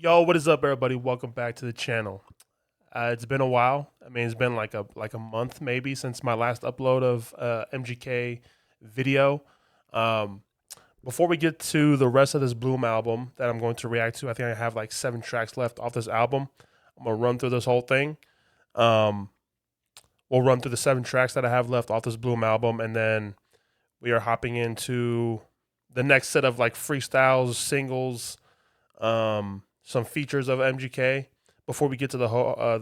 Yo, what is up, everybody? Welcome back to the channel. It's been a while. I mean, it's been like a month maybe since my last upload of MGK video. Um, Before we get to the rest of this Bloom album that I'm going to react to, I think I have like 7 tracks left off this album. I'm gonna run through this whole thing. Um, we'll run through the 7 tracks that I have left off this Bloom album, and then we are hopping into the next set of like freestyles, singles, some features of MGK before we get to the Hotel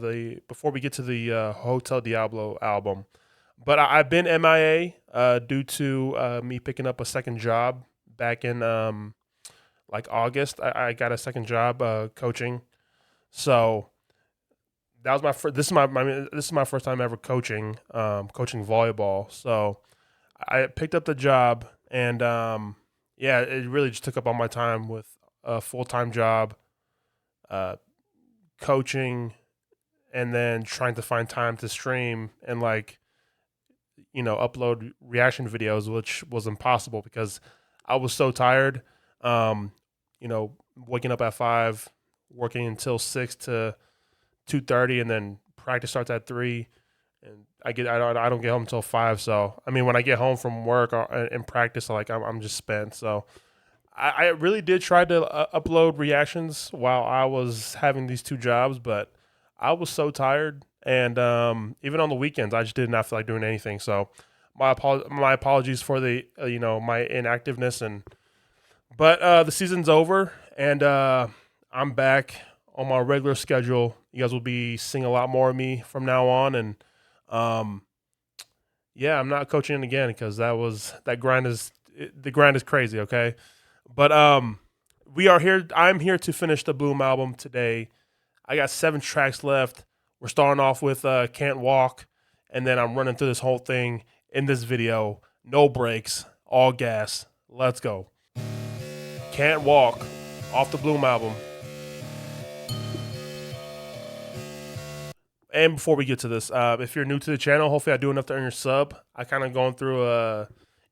Diablo album. But I've been MIA due to me picking up a second job back in like August. I got a second job coaching, so that was this is my first time ever coaching volleyball. So I picked up the job, and yeah, it really just took up all my time with a full time job, uh, coaching, and then trying to find time to stream and upload reaction videos, which was impossible because I was so tired. Um, Waking up at 5, working until 6 to 2:30, and then practice starts at 3. And I don't get home until 5. So I mean, when I get home from work and practice, like I'm just spent. So I really did try to upload reactions while I was having these 2 jobs, but I was so tired, and even on the weekends, I just did not feel like doing anything. So my apologies for the my inactiveness, but the season's over, and I'm back on my regular schedule. You guys will be seeing a lot more of me from now on, and um, yeah, I'm not coaching again because that grind is the grind is crazy. Okay, but we are here. I'm here to finish the Bloom album today. I got 7 tracks left. We're starting off with Can't Walk, and then I'm running through this whole thing in this video. No breaks, all gas. Let's go. Can't Walk off the Bloom album. And before we get to this, if you're new to the channel, hopefully I do enough to earn your sub. I kind of going through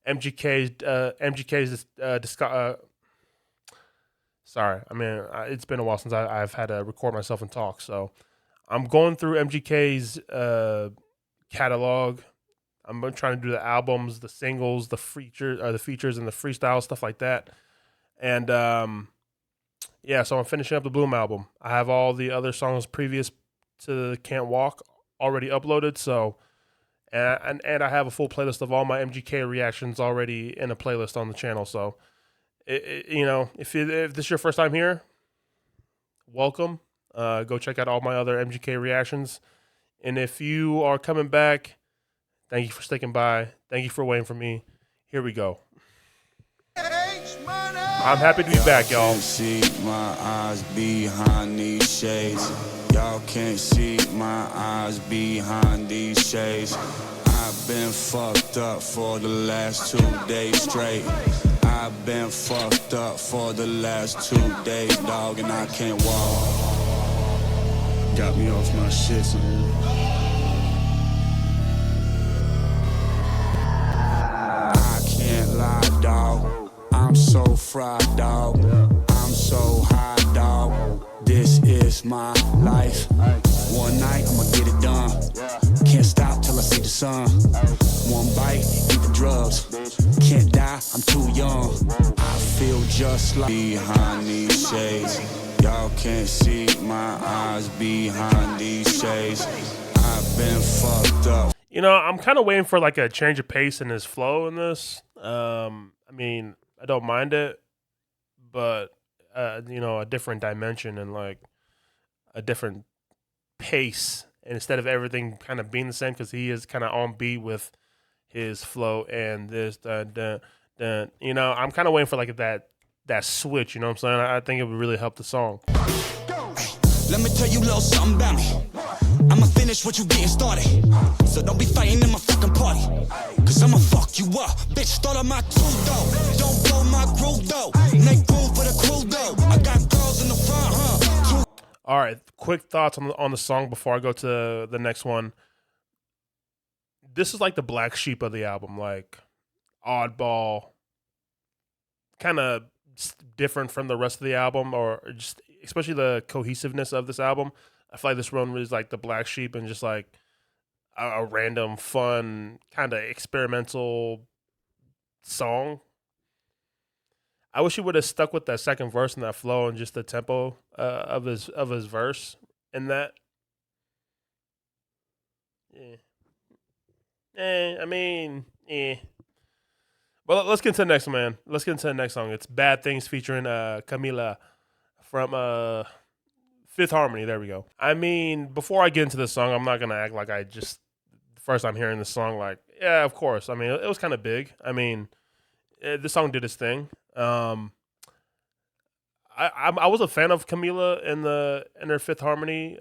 MGK's sorry, I mean it's been a while since I've had to record myself and talk, so I'm going through MGK's catalog. I'm trying to do the albums, the singles, the features, and the freestyle stuff like that. And yeah, so I'm finishing up the Bloom album. I have all the other songs previous to Can't Walk already uploaded. So and I have a full playlist of all my MGK reactions already in a playlist on the channel. So if this is your first time here, welcome. Go check out all my other MGK reactions. And if you are coming back, thank you for sticking by. Thank you for waiting for me. Here we go. I'm happy to be back, y'all. Can't see my eyes behind these shades. Y'all can't see my eyes behind these shades. I've been fucked up for the last 2 days straight. I've been fucked up for the last 2 days, dog, and I can't walk. Got me off my shit, son. I can't lie, dog. I'm so fried, dog. I'm so high, dog. This is my life. One night, I'ma get it done. Can't stop till I see the sun. One bite, eat the drugs. Can't die, I'm too young. I feel just like behind these shades. Y'all can't see my eyes behind these shades. I've been fucked up. I'm kind of waiting for like a change of pace in his flow in this. I mean, I don't mind it, but a different dimension and like a different pace, and instead of everything kind of being the same, because he is kind of on beat with his flow and this, I'm kind of waiting for like that switch. You know what I'm saying? I think it would really help the song. Let me tell you a little something about me. I'ma finish what you getting started. So don't be fighting in my fucking party. Cause I'ma fuck you up. Bitch, start on my crew though. Don't blow my groove though. Make room for the crew though. I got girls in the front, huh? All right, quick thoughts on the song before I go to the next one. This is like the black sheep of the album, like oddball, kind of different from the rest of the album, or just especially the cohesiveness of this album. I feel like this one was like the black sheep and just like a random, fun, kind of experimental song. I wish he would have stuck with that second verse and that flow and just the tempo of his verse in that. Well, let's get into the next one, man. Let's get into the next song. It's Bad Things featuring Camila from Fifth Harmony. There we go. I mean, before I get into this song, I'm not going to act like first I'm hearing this song, like, yeah, of course. I mean, it was kind of big. I mean, this song did its thing. I was a fan of Camila in her Fifth Harmony,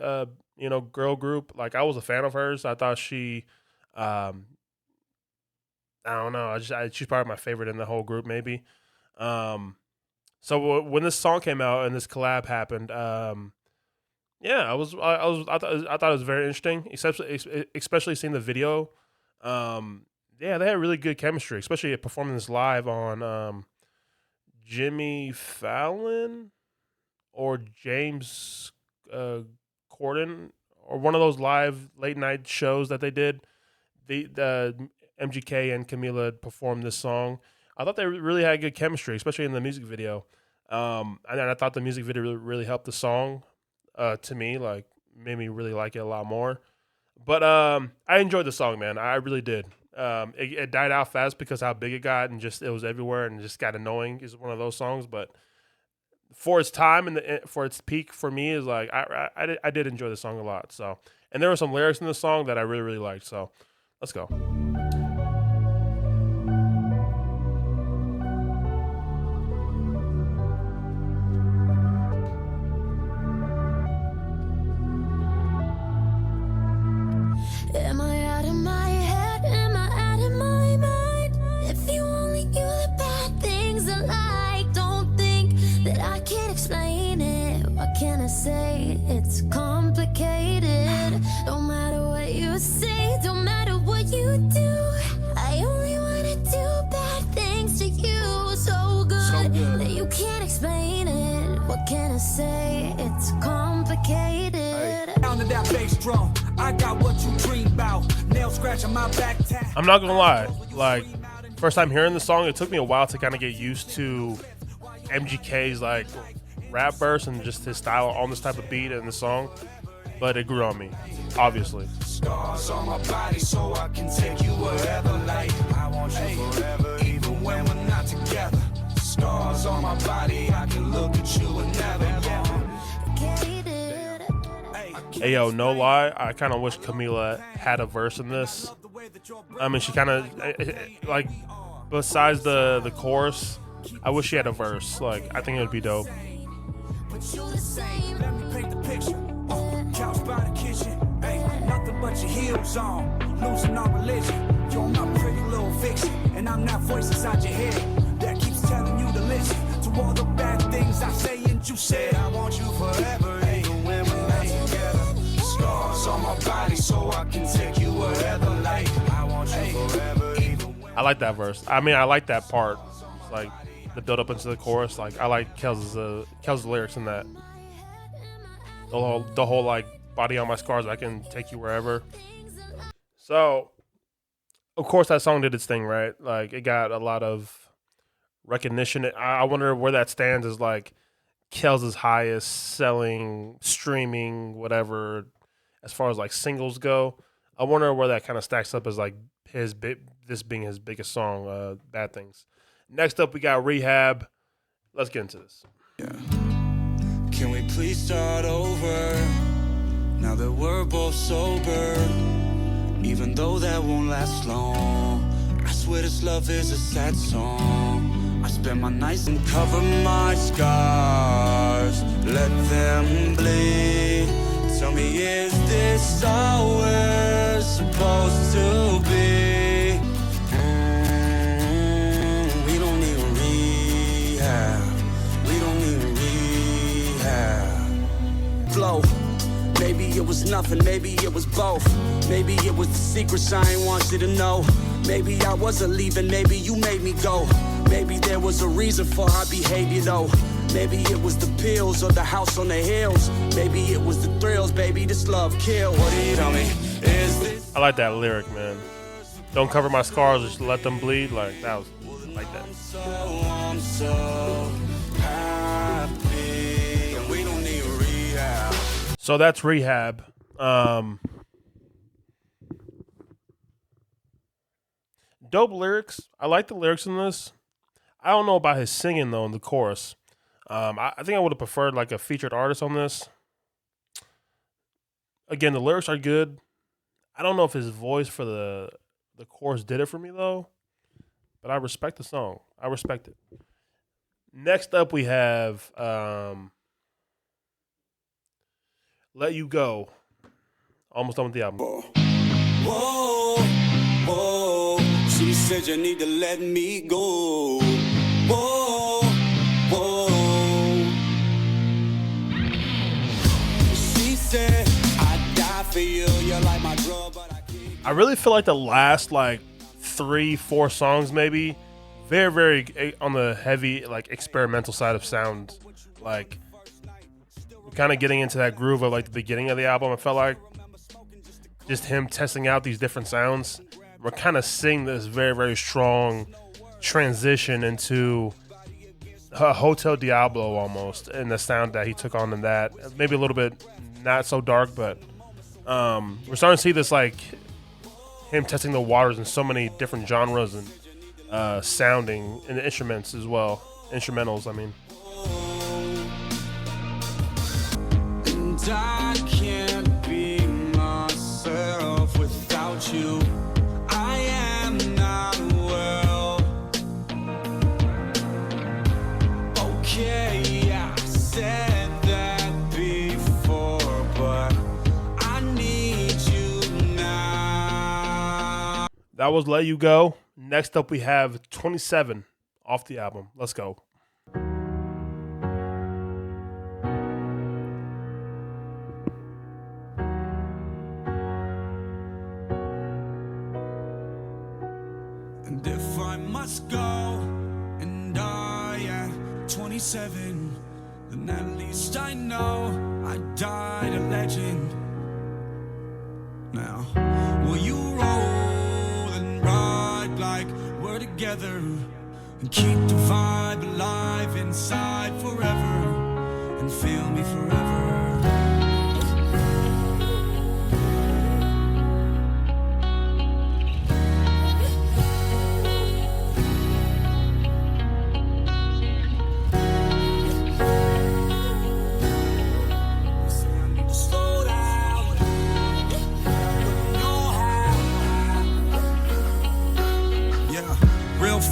girl group. Like, I was a fan of hers. I thought she, I don't know. She's probably my favorite in the whole group, maybe. So when this song came out and this collab happened, yeah, I thought it was very interesting, especially seeing the video. Yeah, they had really good chemistry, especially performing this live on Jimmy Fallon or James Corden, or one of those live late night shows that they did. The MGK and Camila performed this song. I thought they really had good chemistry, especially in the music video. And I thought the music video really helped the song to me, like made me really like it a lot more. But I enjoyed the song, man. I really did. It died out fast because how big it got and just it was everywhere and just got annoying. It's one of those songs, but for its time and for its peak for me is like I did enjoy the song a lot. So, and there were some lyrics in the song that I really, really liked. So let's go. Am I out of my head? Am I out of my mind? If you only knew the bad things I like, don't think that I can't explain it. What can I say? It's complicated. No matter what you say, don't matter what you do, I only wanna do bad things to you. So good that you can't explain it. What can I say? It's complicated. Down to that bass drum. I got what you dream about. Nail scratching my back tap. I'm not gonna lie, like first time hearing the song, it took me a while to kind of get used to MGK's like rap verse and just his style on this type of beat in the song, but it grew on me, obviously. Scars on my body so I can take you wherever, like I want you forever, even when we're not together. Scars on my body, I can look at you and never. Hey yo, no lie, I kind of wish Camila had a verse in this. I mean, she kind of like besides the chorus, I wish she had a verse. Like, I think it would be dope. Let me paint the picture. Couch by the kitchen. Hey, nothing but your heels on. Losing our religion. You're my pretty little fiction. And I'm that voice inside your head that keeps telling you to listen to all the bad things I say and you said. I want you forever, even when we're not together. Scars on my body so I can take you wherever, like I want you forever, even when. I like that verse. I mean, I like that part. It's like the build up into the chorus. Like, I like Kel's lyrics in that. The whole like body on my scars, I can take you wherever. So, of course, that song did its thing, right? Like, it got a lot of recognition. I wonder where that stands as like Kel's highest selling, streaming, whatever, as far as like singles go. I wonder where that kind of stacks up as like this being his biggest song, Bad Things. Next up, we got Rehab. Let's get into this. Yeah. Can we please start over now that we're both sober? Even though that won't last long, I swear this love is a sad song. I spend my nights and cover my scars, let them bleed. Tell me, is this all we're supposed to be? We don't need a rehab. We don't need a rehab. Flow. Maybe it was nothing, maybe it was both. Maybe it was the secrets I ain't want you to know. Maybe I wasn't leaving, maybe you made me go. Maybe there was a reason for our behavior though. Maybe it was the pills or the house on the hills. Maybe it was the thrills, baby, this love kill. What do you tell me? Is this? I like that lyric, man. Don't cover my scars, just let them bleed. Like, that was like that. I'm so happy, and we don't need rehab. So that's Rehab. Dope lyrics. I like the lyrics in this. I don't know about his singing though in the chorus. I think I would have preferred like a featured artist on this. Again, the lyrics are good. I don't know if his voice for the chorus did it for me though, but I respect the song. I respect it. Next up, we have Let You Go. Almost done with the album. Whoa, whoa, she said you need to let me go. Whoa, whoa. She said, I die for you, you're like my drug, but I can't. I really feel like the last like 3-4 songs maybe very, very on the heavy like experimental side of sound. Like kind of getting into that groove of like the beginning of the album. I felt like just him testing out these different sounds. We're kind of seeing this very, very strong transition into Hotel Diablo almost, and the sound that he took on in that. Maybe a little bit not so dark, but we're starting to see this like him testing the waters in so many different genres and sounding and instruments as well. Instrumentals, I mean. And I can't be myself without you. I am not well. Okay, I said that before, but I need you now. That was Let You Go. Next up, we have 27 off the album. Let's go. And if I must go and die at 27, then at least I know I died a legend. Now, will you roll and ride like we're together and keep the vibe alive inside forever and feel me forever?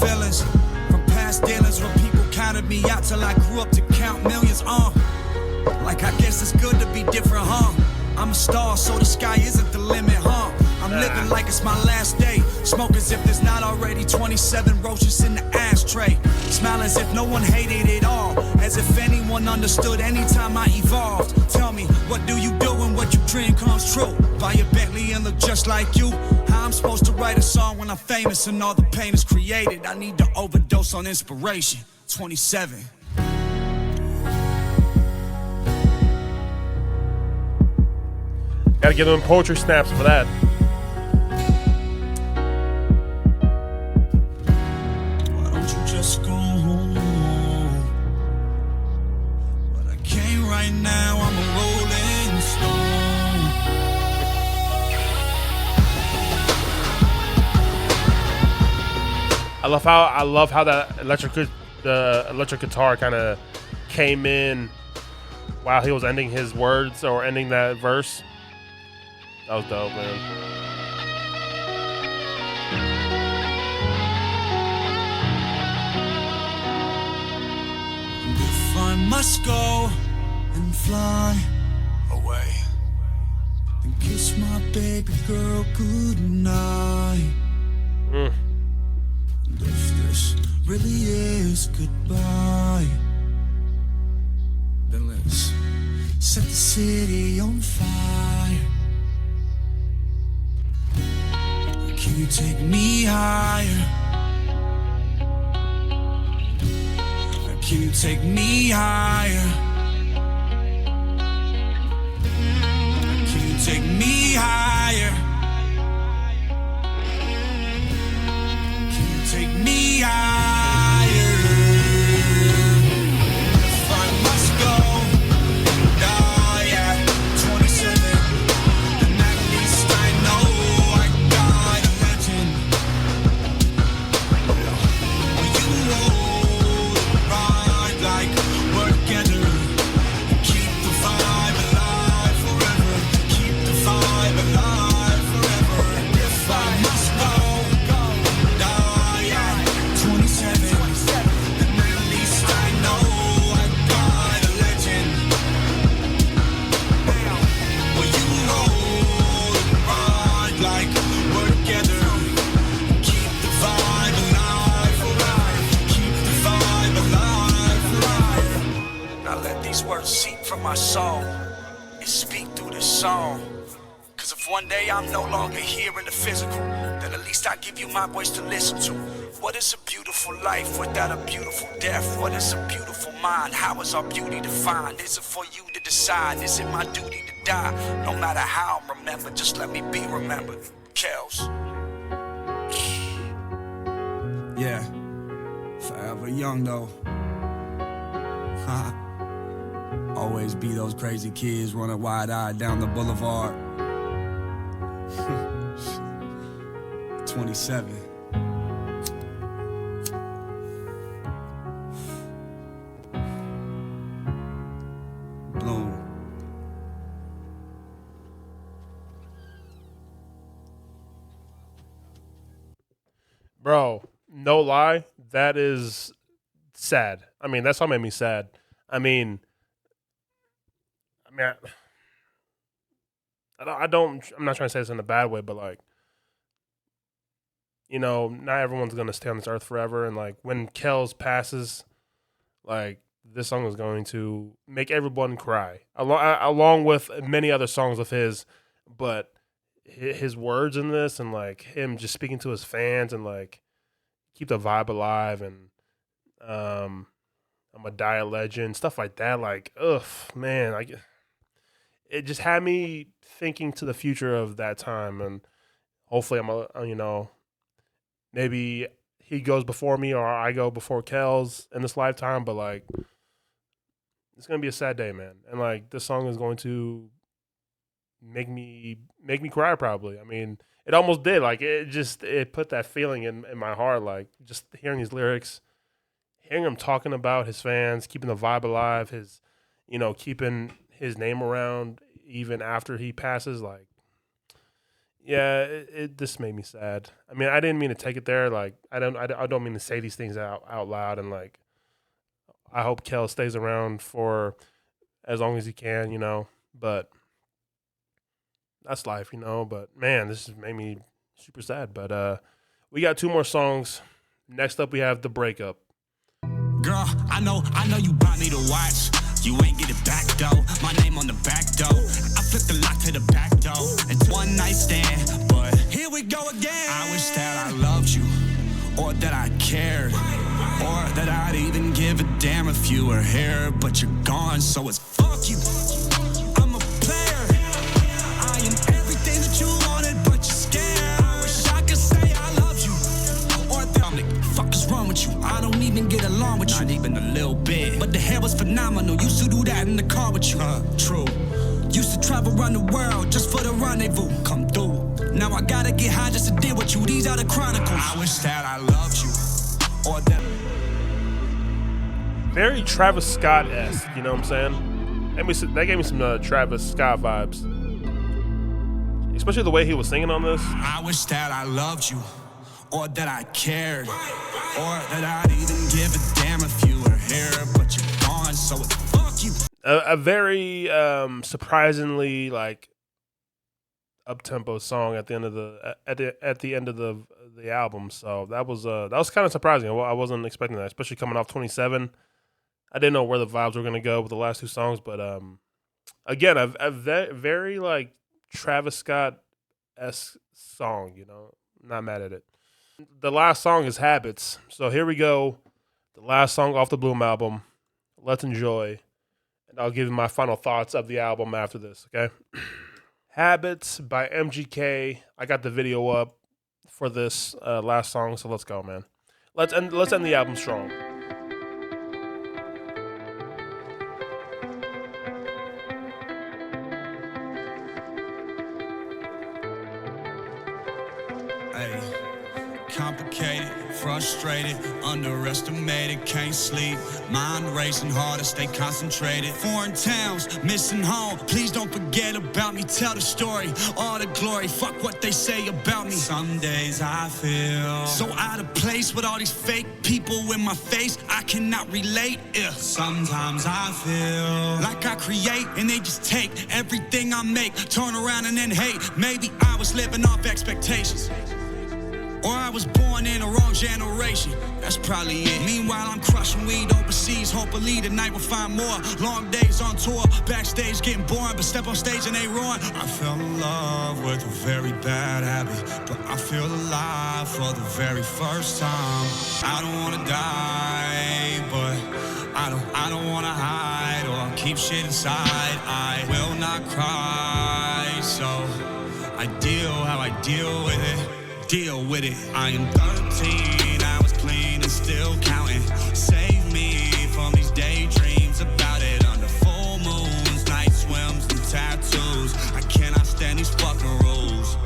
Feelings from past dealings where people counted me out till I grew up to count millions. Like I guess it's good to be different, huh? I'm a star, so the sky isn't the limit, huh? I'm living like it's my last day. Smoke as if there's not already 27 roaches in the ashtray. Smile as if no one hated it all, as if anyone understood anytime I evolved. Tell me, what do you do when what you dream comes true? Buy a Bentley and look just like you. How I'm supposed to write a song when I'm famous and all the pain is created? I need to overdose on inspiration. 27. Gotta give them poetry snaps for that. Why don't you just go home? But I can't right now, I'm a rolling stone. I love how that electric guitar kind of came in while he was ending his words or ending that verse. That was dope, man. And if I must go and fly away, then kiss my baby girl goodnight. And if this really is goodbye, then let's set the city on fire. Can you take me higher? Can you take me higher? Can you take me higher? Can you take me higher? If I must go, yeah, 27, then at least I know I got a legend. Will you hold right like we're together? Keep the vibe alive forever. Keep the vibe alive forever. If I must go, yeah, 27, then at least I know I got a legend. Will you hold right like we're together? Keep the vibe alive forever. Keep the vibe alive forever. Now let these words seep from my soul and speak through this song. Cause if one day I'm no longer here in the physical, then at least I give you my voice to listen to. What is a beautiful life without a beautiful death? What is a beautiful mind? How is our beauty defined? Is it for you to decide? Is it my duty to die? No matter how I'm remembered, just let me be remembered. Kels. Yeah, forever young though. Always be those crazy kids running wide-eyed down the boulevard. 27. Bloom. Bro, no lie, that is sad. I mean, that song made me sad. I mean, I'm not trying to say this in a bad way, but like, you know, not everyone's gonna stay on this earth forever, and like when Kels passes, like this song is going to make everyone cry, along with many other songs of his. But his words in this, and like him just speaking to his fans, and like keep the vibe alive, and I'm a die a legend, stuff like that. Like, ugh, man, like it just had me thinking to the future of that time, and hopefully maybe he goes before me or I go before Kels in this lifetime. But like, it's gonna be a sad day, man, and like this song is going to make me cry probably. I mean, it almost did. Like it put that feeling in my heart. Like just hearing these lyrics, hearing him talking about his fans, keeping the vibe alive, keeping his name around even after he passes. Like, yeah, it just made me sad. I mean, I didn't mean to take it there. Like, I don't mean to say these things out loud. And like, I hope Kel stays around for as long as he can, but that's life, But man, this just made me super sad. But we got two more songs. Next up, we have The Breakup. Girl, I know you brought me to watch. You ain't get it back though. My name on the back door. I flipped the lock to the back door. It's one night stand, but here we go again. I wish that I loved you, or that I cared, or that I'd even give a damn if you were here. But you're gone, so it's fuck you. I'm a player. I am everything that you wanted, but you're scared. I wish I could say I love you, or that I'm like, fuck is wrong with you? I don't even get along with you, not even a little bit. But the hair was phenomenal. Used to do that in the car with you. True. Used to travel around the world just for the rendezvous. Come through. Now I gotta get high just to deal with you. These are the chronicles. I wish that I loved you, or that. Very Travis Scott-esque, you know what I'm saying? That gave me some Travis Scott vibes. Especially the way he was singing on this. I wish that I loved you, or that I cared, or that I'd even give a damn if you were here. But you're gone, so it's fuck you. A very surprisingly like up-tempo song at the end of the album. So that was kind of surprising. I wasn't expecting that, especially coming off 27. I didn't know where the vibes were gonna go with the last two songs, but again, a very like Travis Scott-esque song. Not mad at it. The last song is Habits. So here we go. the last song off the Bloom album. Let's enjoy. And I'll give you my final thoughts of the album after this, okay? Habits by MGK. I got the video up for this last song, so let's go, man. Let's end the album strong. Complicated, frustrated, underestimated, can't sleep. Mind racing hard to stay concentrated. Foreign towns, missing home. Please don't forget about me. Tell the story, all the glory. Fuck what they say about me. Some days I feel so out of place with all these fake people in my face. I cannot relate. Sometimes I feel like I create and they just take everything I make, turn around and then hate. Maybe I was living off expectations, or I was born in the wrong generation. That's probably it. Meanwhile, I'm crushing weed overseas. Hopefully tonight we'll find more. Long days on tour, backstage getting boring, but step on stage and they roaring. I fell in love with a very bad habit, but I feel alive for the very first time. I don't wanna die, but I don't wanna hide or keep shit inside. I will not cry, so I deal how I deal with it. Deal with it. I am 13, I was clean and still counting. Save me from these daydreams about it. Under full moons, night swims and tattoos. I cannot stand these fucking rules.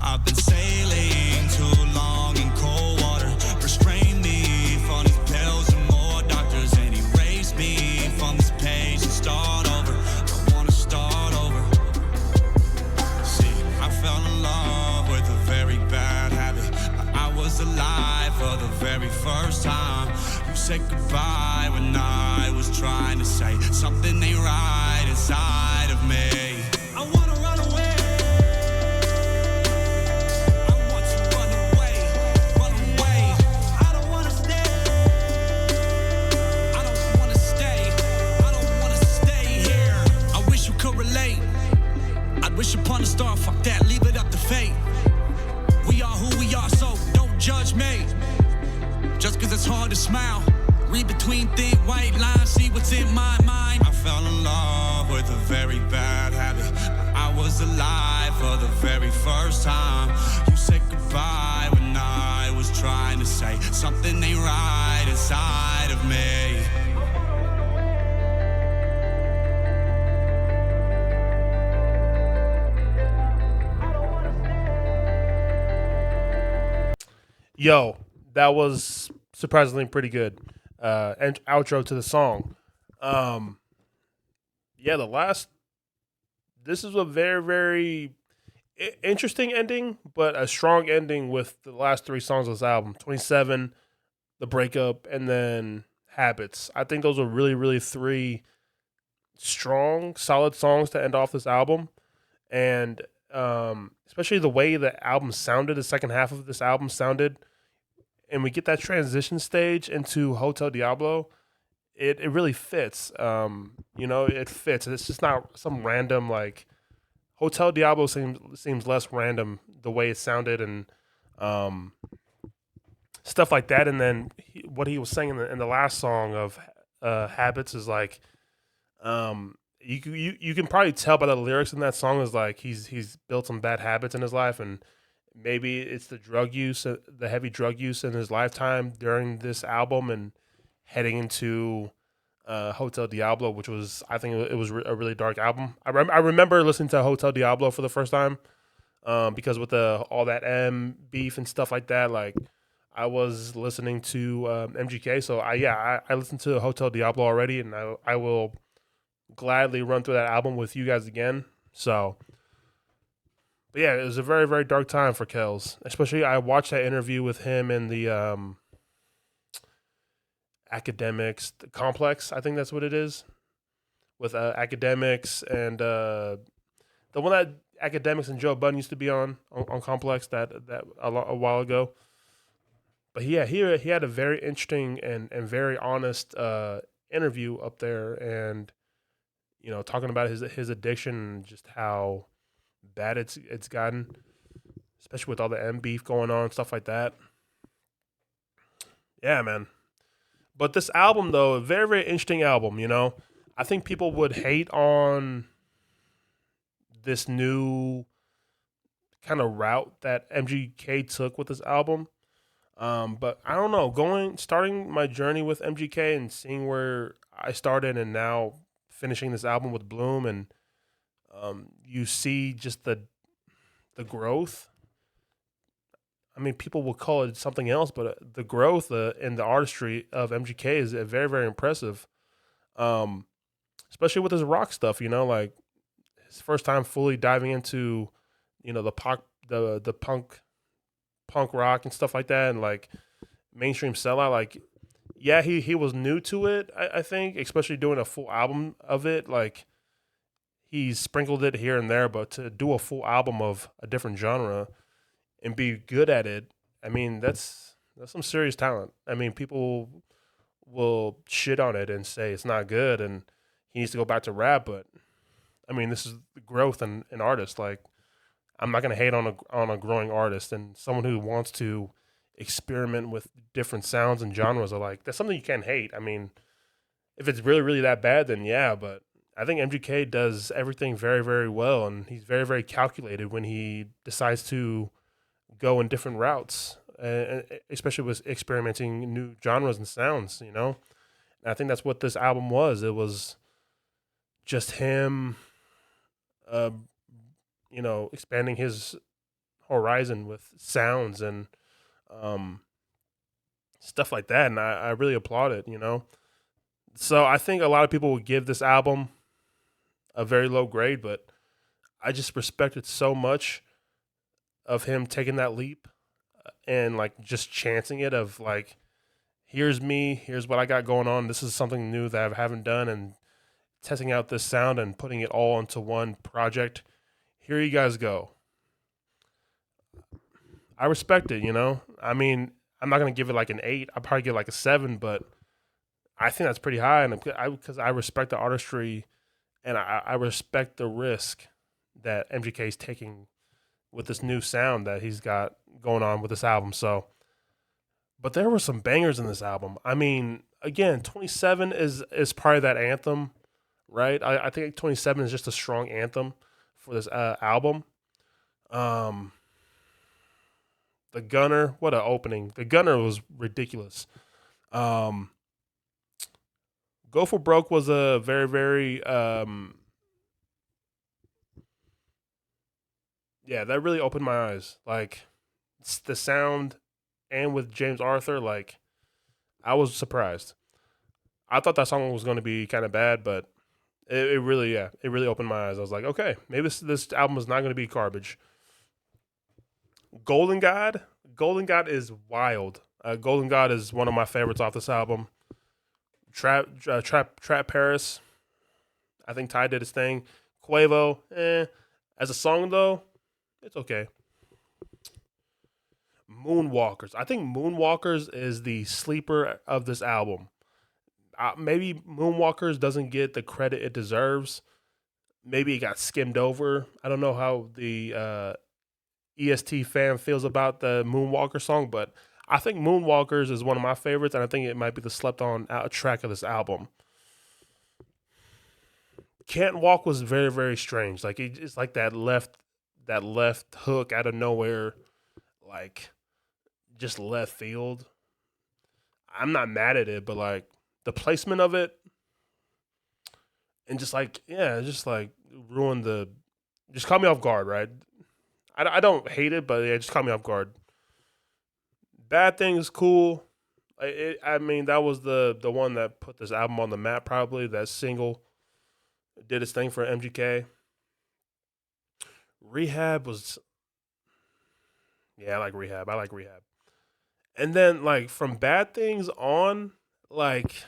I've been sailing too long in cold water. Restrain me from these pills and more doctors, and erase me from this page and start over. I wanna start over. See, I fell in love with a very bad habit. I was alive for the very first time. You said goodbye when I was trying to say something ain't right inside of me. I wanna run away. I want to run away, run away. I don't wanna stay. I don't wanna stay. I don't wanna stay here. I wish you could relate. I'd wish upon a star, fuck that, leave it up to fate. We are who we are, so don't judge me. Just cause it's hard to smile, read between thin white lines, see what's in my mind. I fell in love with a very bad habit. I was alive for the very first time. You said goodbye when I was trying to say something ain't right inside of me. Yo, that was surprisingly pretty good. And outro to the song. Yeah, this is a very, very interesting ending, but a strong ending with the last three songs of this album: 27, The Breakup, and then Habits. I think those are really, really three strong, solid songs to end off this album. And especially the way the album sounded, the second half of this album sounded, and we get that transition stage into Hotel Diablo, it really fits. It fits. It's just not some random, like, Hotel Diablo seems less random the way it sounded and stuff like that. And then what he was saying in the last song of Habits is like, you can probably tell by the lyrics in that song is like he's built some bad habits in his life, and maybe it's the drug use, the heavy drug use in his lifetime during this album and heading into Hotel Diablo, which was, I think it was a really dark album. I remember listening to Hotel Diablo for the first time because with all that M beef and stuff like that, like I was listening to MGK. So I listened to Hotel Diablo already, and I will gladly run through that album with you guys again. So, but yeah, it was a very, very dark time for Kells. Especially, I watched that interview with him in the Academics Complex. I think that's what it is, with Academics and the one that Academics and Joe Budden used to be on Complex that a while ago. But yeah, he had a very interesting and very honest interview up there, and talking about his addiction and just how bad it's gotten, especially with all the M beef going on and stuff like that. Yeah, man. But this album, though, a very, very interesting album, you know? I think people would hate on this new kind of route that MGK took with this album. But I don't know, starting my journey with MGK and seeing where I started and now finishing this album with Bloom, and you see just the growth. I mean, people will call it something else, but the growth in the artistry of MGK is very, very impressive. Um, Especially with his rock stuff, you know, like his first time fully diving into, you know, the punk rock and stuff like that, and like mainstream sellout. Like, yeah, he was new to it. I think, especially doing a full album of it. Like, he sprinkled it here and there, but to do a full album of a different genre and be good at it, I mean, that's some serious talent. I mean, people will shit on it and say it's not good and he needs to go back to rap, but I mean, this is growth in an artist. Like, I'm not gonna hate on a growing artist and someone who wants to experiment with different sounds and genres. Are like, that's something you can't hate. I mean, if it's really really that bad, then yeah. But I think MGK does everything very very well, and he's very very calculated when he decides to go in different routes, especially with experimenting new genres and sounds. You know, and I think that's what this album was. It was just him, uh, you know, expanding his horizon with sounds and um, stuff like that. And I really applaud it, you know. So I think a lot of people would give this album a very low grade, but I just respect it so much of him taking that leap and like just chancing it of like, here's me, here's what I got going on. This is something new that I haven't done, and testing out this sound and putting it all into one project. Here you guys go. I respect it, you know? I mean, I'm not going to give it like an 8. I'll probably give it like a 7, but I think that's pretty high, and because I respect the artistry and I respect the risk that MGK is taking with this new sound that he's got going on with this album. So, but there were some bangers in this album. I mean, again, 27 is probably that anthem, right? I think 27 is just a strong anthem for this album. The Gunner, what an opening! The Gunner was ridiculous. Um, Go for Broke was a very very yeah, that really opened my eyes. Like, the sound, and with James Arthur, like, I was surprised. I thought that song was going to be kind of bad, but it really, yeah, it really opened my eyes. I was like, okay, maybe this album is not going to be garbage. Golden God, Golden God is wild. Golden God is one of my favorites off this album. Trap Paris, I think Ty did his thing. Quavo, as a song though, it's okay. Moonwalkers, I think Moonwalkers is the sleeper of this album. Maybe Moonwalkers doesn't get the credit it deserves. Maybe it got skimmed over. I don't know how the EST fan feels about the Moonwalker song, but I think Moonwalkers is one of my favorites, and I think it might be the slept on track of this album. Can't Walk was very very strange. Like, it's like that left hook out of nowhere, like just left field. I'm not mad at it, but like the placement of it, and just like, yeah, just like ruined just caught me off guard, right? I don't hate it, but yeah, just caught me off guard. Bad Things, cool. I mean, that was the one that put this album on the map. Probably that single did its thing for MGK. Rehab was, yeah, I like Rehab. And then like from Bad Things on, like,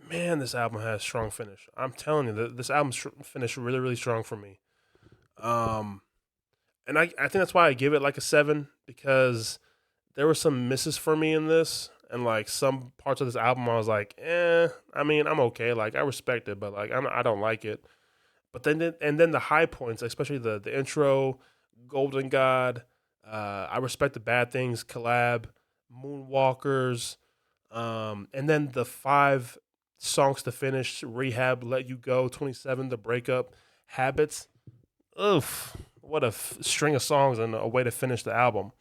man, this album has strong finish. I'm telling you, this album finished really really strong for me. Um, and I think that's why I give it like a 7, because there were some misses for me in this, and like some parts of this album I was like, I mean, I'm okay. Like, I respect it, but like I don't like it. But then the high points, especially the intro, Golden God, I respect the Bad Things collab, Moonwalkers, And then the 5 songs to finish: Rehab, Let You Go, 27, The Breakup, Habits. Oof, what a string of songs and a way to finish the album.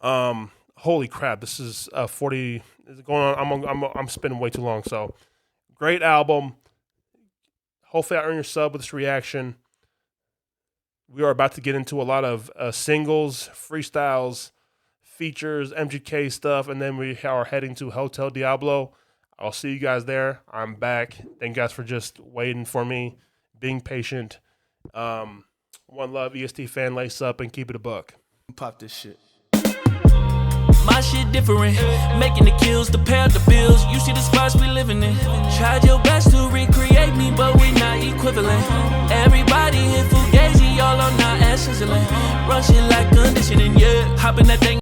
Holy crap, this is 40 is going on. I'm spinning way too long. So great album. Hopefully I earn your sub with this reaction. We are about to get into a lot of singles, freestyles, features, MGK stuff, and then we are heading to Hotel Diablo. I'll see you guys there. I'm back. Thank you guys for just waiting for me, being patient. One love, EST fan, lace up and keep it a buck. Pop this shit. My shit different, making the kills to pay the bills. You see the spots we living in. Tried your best to recreate me, but we not equivalent. Everybody hit Fugazi, all on our ass sizzling. Run shit like conditioning, yeah. Hop in that thing.